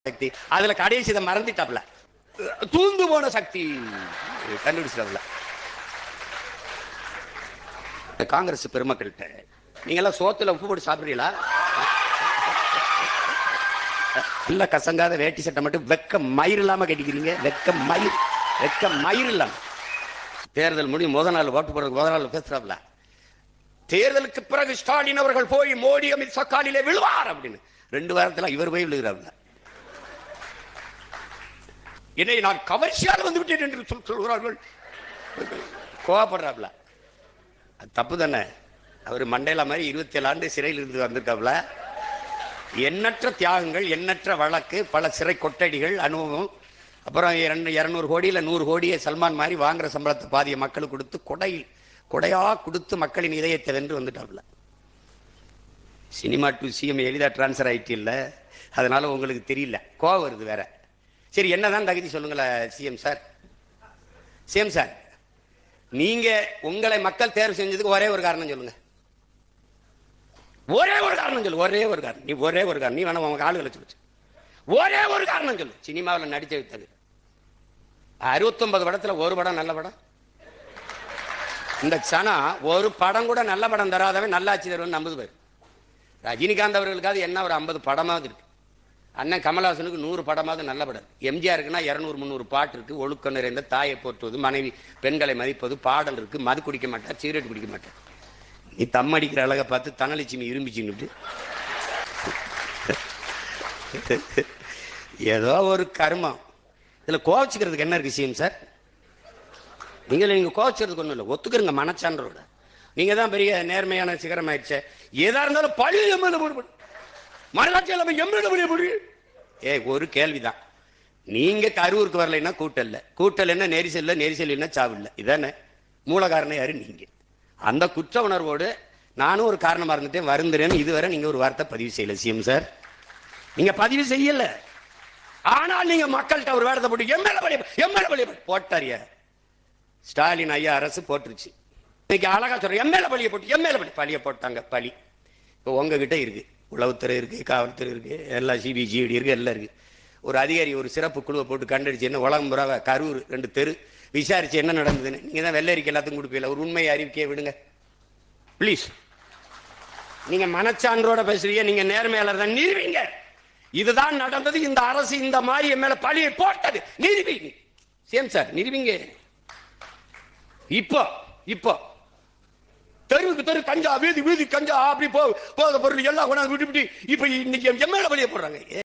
சக்தி அதுல கடைசி இதை மறந்துட்டாப்ல, தூந்து போன சக்தி கண்டுபிடிச்சிட்டாப்ல. காங்கிரஸ் பெருமக்கள்கிட்ட நீங்க எல்லாம் சோத்துல உப்பு போட்டு சாப்பிடுறீங்களா? இல்ல கசங்காத வேட்டி சட்டை மட்டும் வெக்க மயிர் இல்லாம கட்டிக்கிறீங்க. வெக்க மயிர் இல்லாம. தேர்தல் முடியும் முதல் நாள் ஓட்டு போடுறதுக்கு முதல் நாள் பேசுறாப்ல, தேர்தலுக்கு பிறகு ஸ்டாலின் அவர்கள் போய் மோடி அமித்ஷா காலிலே விழுவார் அப்படின்னு. 2 வாரத்துல இவர் போய் விழுகிறாப்ல. இதை நான் கவர்ச்சியால் வந்து விட்டேன் என்று சொல்கிறார்கள். கோவப்படுறாப்ல. தப்பு தானே. அவர் மண்டேலா மாதிரி 27 ஆண்டு சிறையில் இருந்து வந்திருக்காப்ல. எண்ணற்ற தியாகங்கள், எண்ணற்ற வழக்கு, பல சிறை கொட்டடிகள், அனுபவம். அப்புறம் 200 கோடி இல்லை 100 கோடியை சல்மான் மாதிரி வாங்குற சம்பளத்தை பாதிய மக்களுக்கு கொடுத்து கொடையா கொடுத்து மக்களின் இதயத்தை வென்று வந்துட்டாப்ல. சினிமா டு சிஎம் எளிதா டிரான்ஸ்ஃபர் ஆயிட்டு இல்லை, அதனால உங்களுக்கு தெரியல, கோவம் வருது வேற. சரி, என்னதான் தகுதி சொல்லுங்களேன் சிஎம் சார். சிஎம் சார், நீங்க உங்களை மக்கள் தேர்வு செஞ்சதுக்கு ஒரே ஒரு காரணம் சொல்லுங்க. ஒரே ஒரு காரணம் சொல்லு. ஒரே ஒரு காரணம். நீ ஒரே ஒரு காரணம். நீ வேணா உங்க ஆளுகளை சொல்லு. ஒரே ஒரு காரணம் சொல்லு. சினிமாவில் நடிச்ச வித்தது 69 படத்துல ஒரு படம் நல்ல படம். இந்த சனா ஒரு படம் கூட நல்ல படம் தராதவன் நல்லாட்சி தருவன் நம்புது பேர். ரஜினிகாந்த் அவர்களுக்காவது என்ன ஒரு 50 படமாவது இருக்கு. அண்ணன் கமலஹாசனுக்கு 100 படமாவது நல்ல படம். எம்ஜிஆருக்குன்னா 200-300 பாட்டு இருக்கு. ஒழுக்கம் நிறைந்த தாயை போற்றுவது, மனைவி பெண்களை மதிப்பது, பாடல் இருக்கு. மது குடிக்க மாட்டார், சிகரெட் குடிக்க மாட்டார். நீ தம் அடிக்கிற அழகை பார்த்து தனலட்சுமி இரும்பிச்சுன்னு ஏதோ ஒரு கர்மம். இதுல கோவச்சுக்கிறதுக்கு என்ன இருக்கு சிஎம் சார்? நீங்க கோவச்சுறதுக்கு ஒண்ணும் இல்லை, ஒத்துக்கிறங்க மனச்சான்றோட. நீங்க தான் பெரிய நேர்மையான சிகரம் ஆயிடுச்சு. ஏதா இருந்தாலும் பழி ஒரு கேள்விதான். நீங்க கரூருக்கு வரலைன்னா கூட்டல் என்ன நெரிசல் என்ன சாவு இல்லை. இதானே மூல காரணம் யாரு? நீங்க. அந்த குற்ற உணர்வோடு நானும் ஒரு காரணமா இருந்துட்டேன், வருந்துறேன்னு இதுவரை நீங்க ஒரு வார்த்தை பதிவு செய்யல சிஎம் சார். நீங்க பதிவு செய்யல. ஆனால் நீங்க மக்கள்கிட்ட ஒரு வார்த்தை போட்டு எம்எல்ஏ போட்டாரியா ஸ்டாலின் ஐயா அரசு போட்டுருச்சு. இன்னைக்கு அழகா சொல்ற எம்எல்ஏ பழிய போட்டாங்க. பழி இப்போ உங்ககிட்ட இருக்கு. உளவுத்துறை இருக்கு, காவல்துறை இருக்கு, எல்லாம் சிபிசிஐடி இருக்கு, எல்லாம் இருக்கு. ஒரு அதிகாரி ஒரு சிறப்பு குழுவை போட்டு கண்டடிச்சு என்ன உலகம் புறாவ கரூர் 2 தெரு விசாரிச்சு என்ன நடந்ததுன்னு நீங்க தான் வெள்ளரிக்கை எல்லாத்துக்கும் கொடுப்பீங்க. ஒரு உண்மையை அறிவிக்கையை விடுங்க பிளீஸ். நீங்க மனச்சான்றோட பேசுறீங்க, நீங்க நேர்மையாளர் தான், நிறுவீங்க. இதுதான் நடந்தது. இந்த அரசு இந்த மாதிரி மேல பழியை போட்டது, நிறுவீங்க சேம் சார், நிறுவீங்க. இப்போ தெருவுக்கு தெரு கஞ்சா, வீதி கஞ்சா, அப்படி போக பொருள் எல்லாம் கொண்டாந்து விட்டு இப்ப இன்னைக்கு எம்எல்ஏ பழியை போடுறாங்க.